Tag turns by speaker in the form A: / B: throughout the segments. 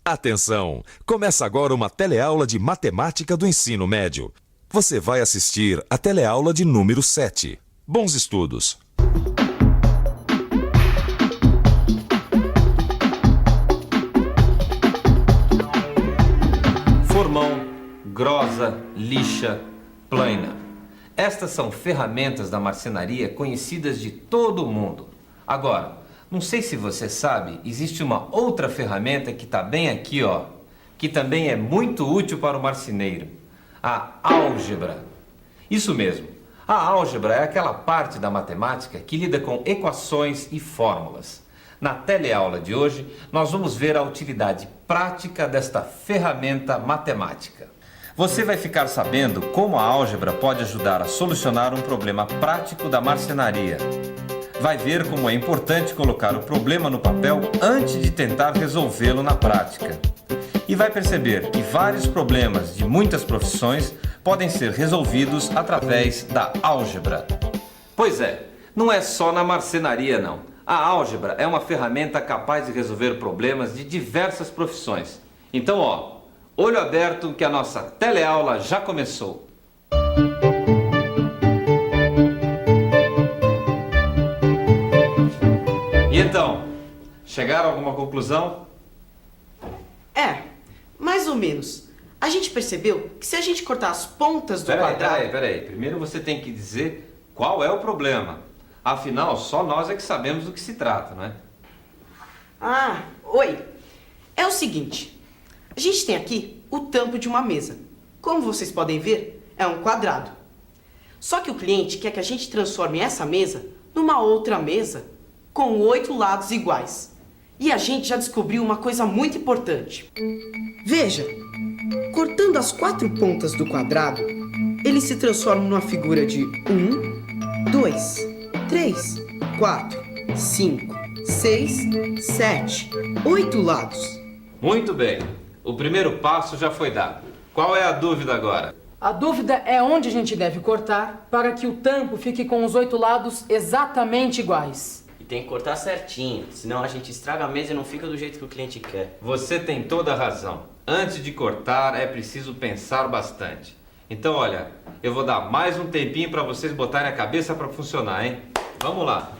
A: Atenção! Começa agora uma teleaula de matemática do ensino médio. Você vai assistir a teleaula de número 7. Bons estudos!
B: Formão, grosa, lixa, plana. Estas são ferramentas da marcenaria conhecidas de todo o mundo. Agora, não sei se você sabe, existe uma outra ferramenta que está bem aqui, ó, que também é muito útil para o marceneiro. A álgebra. Isso mesmo. A álgebra é aquela parte da matemática que lida com equações e fórmulas. Na teleaula de hoje, nós vamos ver a utilidade prática desta ferramenta matemática. Você vai ficar sabendo como a álgebra pode ajudar a solucionar um problema prático da marcenaria. Vai ver como é importante colocar o problema no papel antes de tentar resolvê-lo na prática. E vai perceber que vários problemas de muitas profissões podem ser resolvidos através da álgebra. Pois é, não é só na marcenaria não. A álgebra é uma ferramenta capaz de resolver problemas de diversas profissões. Então, ó, olho aberto que a nossa teleaula já começou. E então, chegaram a alguma conclusão?
C: Mais ou menos. A gente percebeu que se a gente cortar as pontas do quadrado...
B: Peraí. Primeiro você tem que dizer qual é o problema. Afinal, só nós é que sabemos do que se trata, não é?
C: Oi. É o seguinte. A gente tem aqui o tampo de uma mesa. Como vocês podem ver, é um quadrado. Só que o cliente quer que a gente transforme essa mesa numa outra mesa com 8 lados iguais. E a gente já descobriu uma coisa muito importante. Veja, cortando as 4 pontas do quadrado, ele se transforma numa figura de 1, 2, 3, 4, 5, 6, 7, 8 lados.
B: Muito bem. O primeiro passo já foi dado. Qual é a dúvida agora?
D: A dúvida é onde a gente deve cortar para que o tampo fique com os 8 lados exatamente iguais.
E: E tem que cortar certinho, senão a gente estraga a mesa e não fica do jeito que o cliente quer.
B: Você tem toda a razão. Antes de cortar é preciso pensar bastante. Então, olha, eu vou dar mais um tempinho para vocês botarem a cabeça para funcionar, hein? Vamos lá.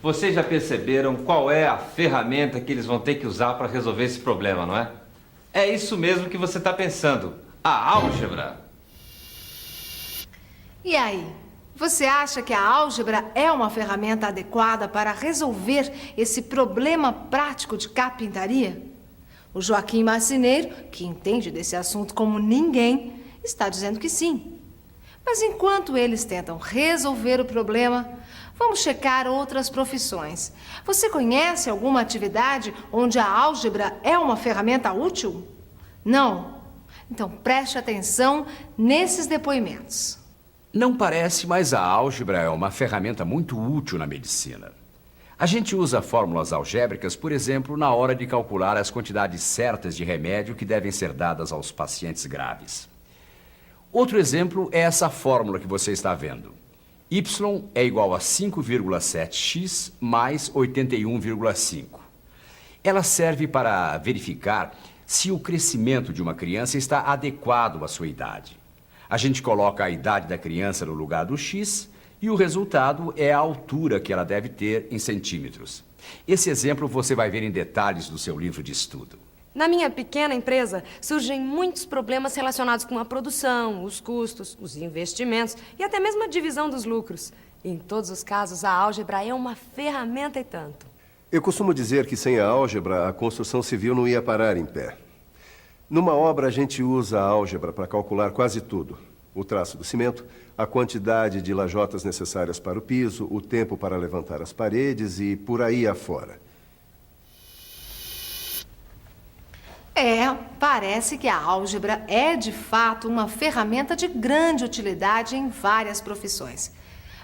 B: Vocês já perceberam qual é a ferramenta que eles vão ter que usar para resolver esse problema, não é? É isso mesmo que você está pensando. A álgebra.
F: E aí? Você acha que a álgebra é uma ferramenta adequada para resolver esse problema prático de carpintaria? O Joaquim Marceneiro, que entende desse assunto como ninguém, está dizendo que sim. Mas enquanto eles tentam resolver o problema, vamos checar outras profissões. Você conhece alguma atividade onde a álgebra é uma ferramenta útil? Não? Então preste atenção nesses depoimentos.
G: Não parece, mas a álgebra é uma ferramenta muito útil na medicina. A gente usa fórmulas algébricas, por exemplo, na hora de calcular as quantidades certas de remédio que devem ser dadas aos pacientes graves. Outro exemplo é essa fórmula que você está vendo. Y é igual a 5,7x mais 81,5. Ela serve para verificar se o crescimento de uma criança está adequado à sua idade. A gente coloca a idade da criança no lugar do x e o resultado é a altura que ela deve ter em centímetros. Esse exemplo você vai ver em detalhes no seu livro de estudo.
H: Na minha pequena empresa, surgem muitos problemas relacionados com a produção, os custos, os investimentos e até mesmo a divisão dos lucros. Em todos os casos, a álgebra é uma ferramenta e tanto.
I: Eu costumo dizer que sem a álgebra, a construção civil não ia parar em pé. Numa obra, a gente usa a álgebra para calcular quase tudo. O traço do cimento, a quantidade de lajotas necessárias para o piso, o tempo para levantar as paredes e por aí afora.
F: Parece que a álgebra é de fato uma ferramenta de grande utilidade em várias profissões.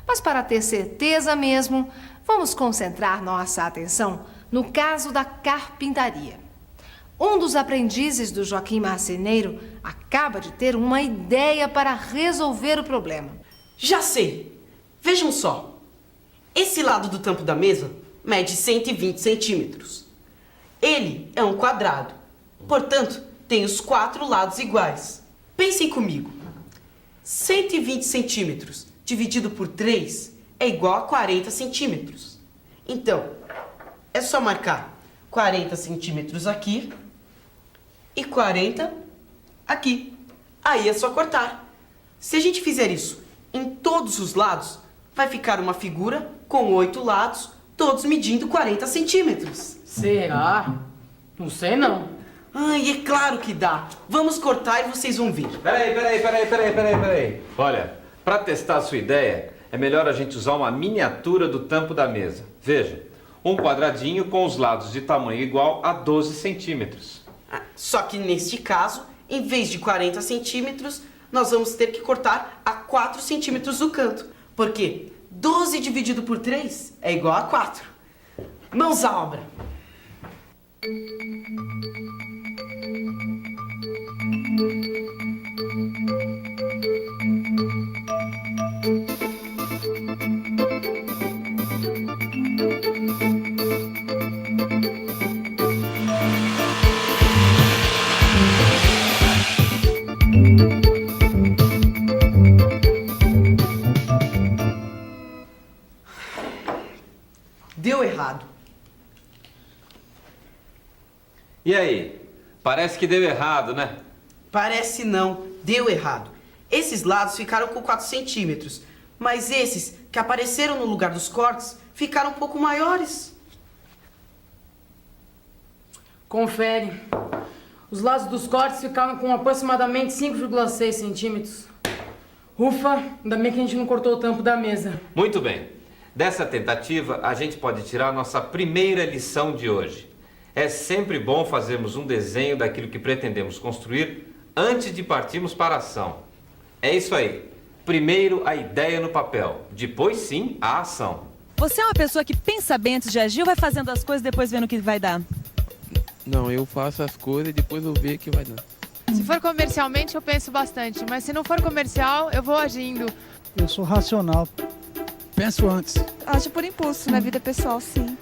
F: Mas para ter certeza mesmo, vamos concentrar nossa atenção no caso da carpintaria. Um dos aprendizes do Joaquim Marceneiro acaba de ter uma ideia para resolver o problema.
C: Já sei! Vejam só. Esse lado do tampo da mesa mede 120 centímetros. Ele é um quadrado. Portanto, tem os 4 lados iguais. Pensem comigo. 120 centímetros dividido por 3 é igual a 40 centímetros. Então, é só marcar 40 centímetros aqui e 40 aqui. Aí é só cortar. Se a gente fizer isso em todos os lados, vai ficar uma figura com 8 lados, todos medindo 40 centímetros.
D: Será? Não sei não.
C: Ai, é claro que dá. Vamos cortar e vocês vão ver.
B: Peraí. Olha, para testar a sua ideia, é melhor a gente usar uma miniatura do tampo da mesa. Veja, um quadradinho com os lados de tamanho igual a 12 centímetros.
C: Só que neste caso, em vez de 40 centímetros, nós vamos ter que cortar a 4 centímetros do canto. Porque 12 dividido por 3 é igual a 4. Mãos à obra! Deu errado.
B: E aí? Parece que deu errado, né?
C: Parece não, deu errado. Esses lados ficaram com 4 centímetros, mas esses que apareceram no lugar dos cortes ficaram um pouco maiores.
D: Confere. Os lados dos cortes ficaram com aproximadamente 5,6 centímetros. Ufa, ainda bem que a gente não cortou o tampo da mesa.
B: Muito bem. Dessa tentativa, a gente pode tirar a nossa primeira lição de hoje. É sempre bom fazermos um desenho daquilo que pretendemos construir antes de partirmos para a ação. É isso aí. Primeiro a ideia no papel, depois sim a ação.
J: Você é uma pessoa que pensa bem antes de agir ou vai fazendo as coisas e depois vendo o que vai dar?
K: Não, eu faço as coisas e depois eu vejo o que vai dar.
L: Se for comercialmente, eu penso bastante, mas se não for comercial, eu vou agindo.
M: Eu sou racional. Penso antes.
N: Acho por impulso na vida pessoal, sim.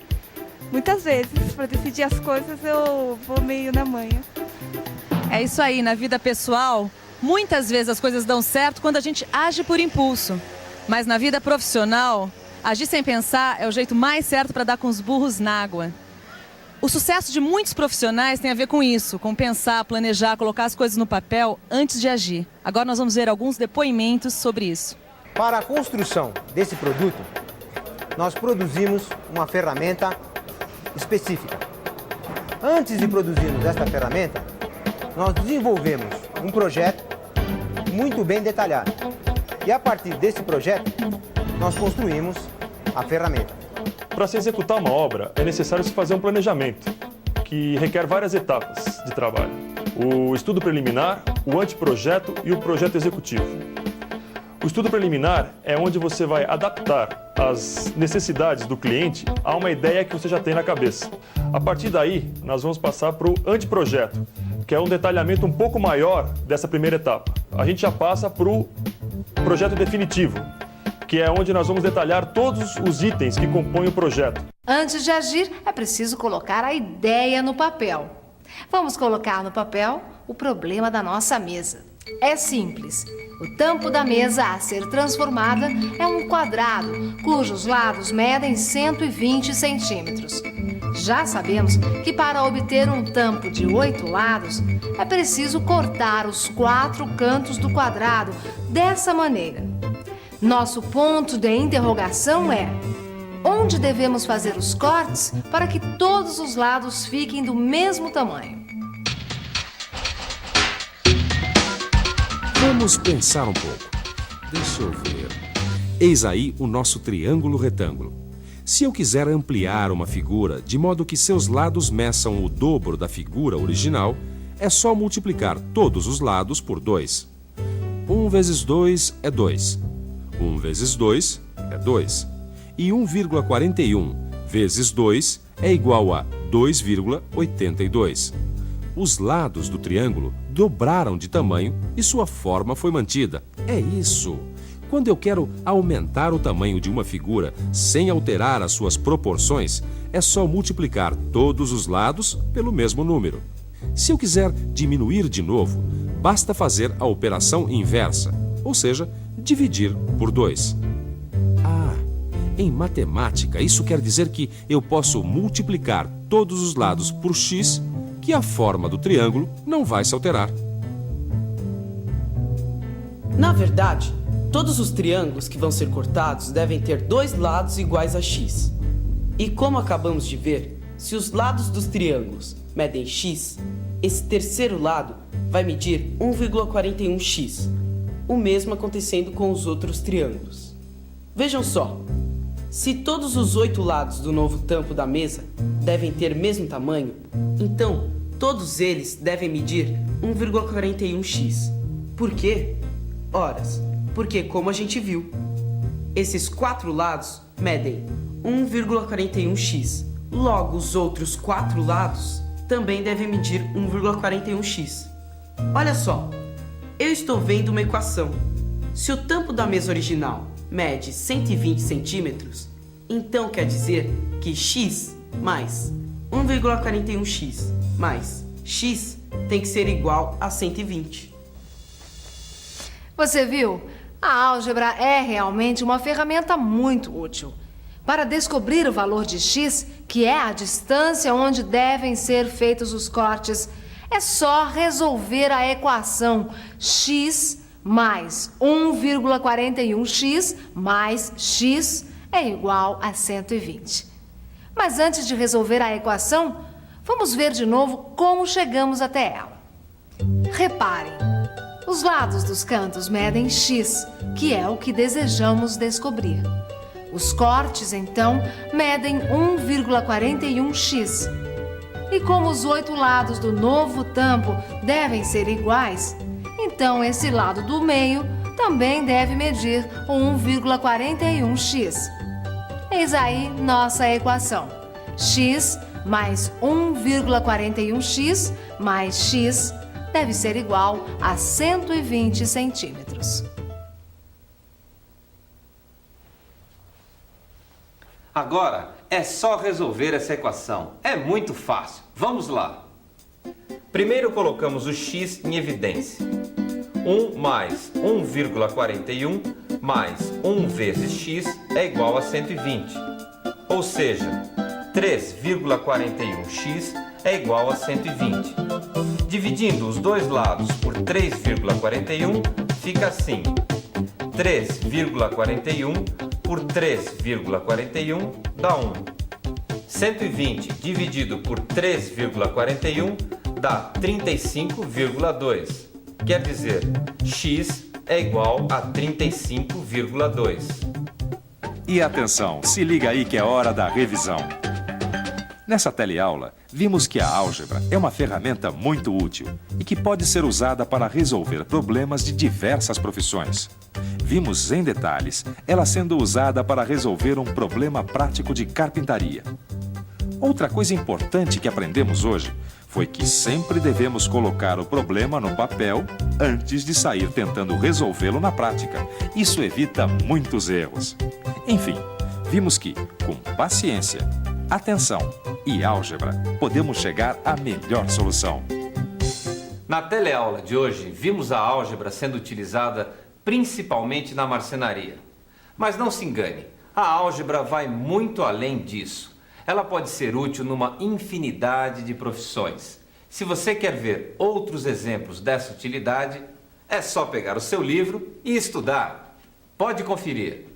N: Muitas vezes, para decidir as coisas, eu vou meio na manha.
J: É isso aí, na vida pessoal, muitas vezes as coisas dão certo quando a gente age por impulso. Mas na vida profissional, agir sem pensar é o jeito mais certo para dar com os burros na água. O sucesso de muitos profissionais tem a ver com isso, com pensar, planejar, colocar as coisas no papel antes de agir. Agora nós vamos ver alguns depoimentos sobre isso.
O: Para a construção desse produto, nós produzimos uma ferramenta específica. Antes de produzirmos esta ferramenta, nós desenvolvemos um projeto muito bem detalhado. E a partir desse projeto, nós construímos a ferramenta.
P: Para se executar uma obra, é necessário se fazer um planejamento, que requer várias etapas de trabalho. O estudo preliminar, o anteprojeto e o projeto executivo. O estudo preliminar é onde você vai adaptar as necessidades do cliente a uma ideia que você já tem na cabeça. A partir daí, nós vamos passar para o anteprojeto, que é um detalhamento um pouco maior dessa primeira etapa. A gente já passa para o projeto definitivo, que é onde nós vamos detalhar todos os itens que compõem o projeto.
F: Antes de agir, é preciso colocar a ideia no papel. Vamos colocar no papel o problema da nossa mesa. É simples. O tampo da mesa a ser transformada é um quadrado, cujos lados medem 120 centímetros. Já sabemos que para obter um tampo de 8 lados, é preciso cortar os 4 cantos do quadrado dessa maneira. Nosso ponto de interrogação é: onde devemos fazer os cortes para que todos os lados fiquem do mesmo tamanho?
A: Vamos pensar um pouco. Deixa eu ver. Eis aí o nosso triângulo retângulo. Se eu quiser ampliar uma figura de modo que seus lados meçam o dobro da figura original, é só multiplicar todos os lados por 2. 1 vezes 2 é 2. 1 vezes 2 é 2. E 1,41 vezes 2 é igual a 2,82. Os lados do triângulo dobraram de tamanho e sua forma foi mantida. É isso. quando eu quero aumentar o tamanho de uma figura sem alterar as suas proporções, é só multiplicar todos os lados pelo mesmo número. Se eu quiser diminuir de novo, basta fazer a operação inversa, ou seja, dividir por 2. Em matemática, isso quer dizer que eu posso multiplicar todos os lados por x, que a forma do triângulo não vai se alterar.
C: Na verdade, todos os triângulos que vão ser cortados devem ter 2 lados iguais a x. E como acabamos de ver, se os lados dos triângulos medem x, esse terceiro lado vai medir 1,41x, o mesmo acontecendo com os outros triângulos. Vejam só. Se todos os 8 lados do novo tampo da mesa devem ter o mesmo tamanho, então todos eles devem medir 1,41x. Por quê? Horas, porque como a gente viu, esses 4 lados medem 1,41x. Logo, os outros 4 lados também devem medir 1,41x. Olha só, eu estou vendo uma equação. Se o tampo da mesa original mede 120 centímetros, então quer dizer que x mais 1,41x mais x tem que ser igual a 120.
F: Você viu? A álgebra é realmente uma ferramenta muito útil. Para descobrir o valor de x, que é a distância onde devem ser feitos os cortes, é só resolver a equação x mais 1,41x mais x é igual a 120. Mas antes de resolver a equação, vamos ver de novo como chegamos até ela. Reparem, os lados dos cantos medem x, que é o que desejamos descobrir. Os cortes, então, medem 1,41x. E como os 8 lados do novo tampo devem ser iguais, então esse lado do meio também deve medir 1,41x. Eis aí nossa equação. X mais 1,41x mais x deve ser igual a 120 centímetros.
B: Agora é só resolver essa equação. É muito fácil. Vamos lá. Primeiro colocamos o x em evidência. 1 mais 1,41 mais 1 vezes x é igual a 120. Ou seja, 3,41x é igual a 120. Dividindo os dois lados por 3,41, fica assim. 3,41 por 3,41 dá 1. 120 dividido por 3,41 dá 35,2. Quer dizer, x é igual a 35,2.
A: E atenção, se liga aí que é hora da revisão. Nessa teleaula, vimos que a álgebra é uma ferramenta muito útil e que pode ser usada para resolver problemas de diversas profissões. Vimos em detalhes ela sendo usada para resolver um problema prático de carpintaria. Outra coisa importante que aprendemos hoje foi que sempre devemos colocar o problema no papel antes de sair tentando resolvê-lo na prática. Isso evita muitos erros. Enfim, vimos que, com paciência, atenção e álgebra, podemos chegar à melhor solução.
B: Na teleaula de hoje, vimos a álgebra sendo utilizada principalmente na marcenaria. Mas não se engane, a álgebra vai muito além disso. Ela pode ser útil numa infinidade de profissões. Se você quer ver outros exemplos dessa utilidade, é só pegar o seu livro e estudar. Pode conferir.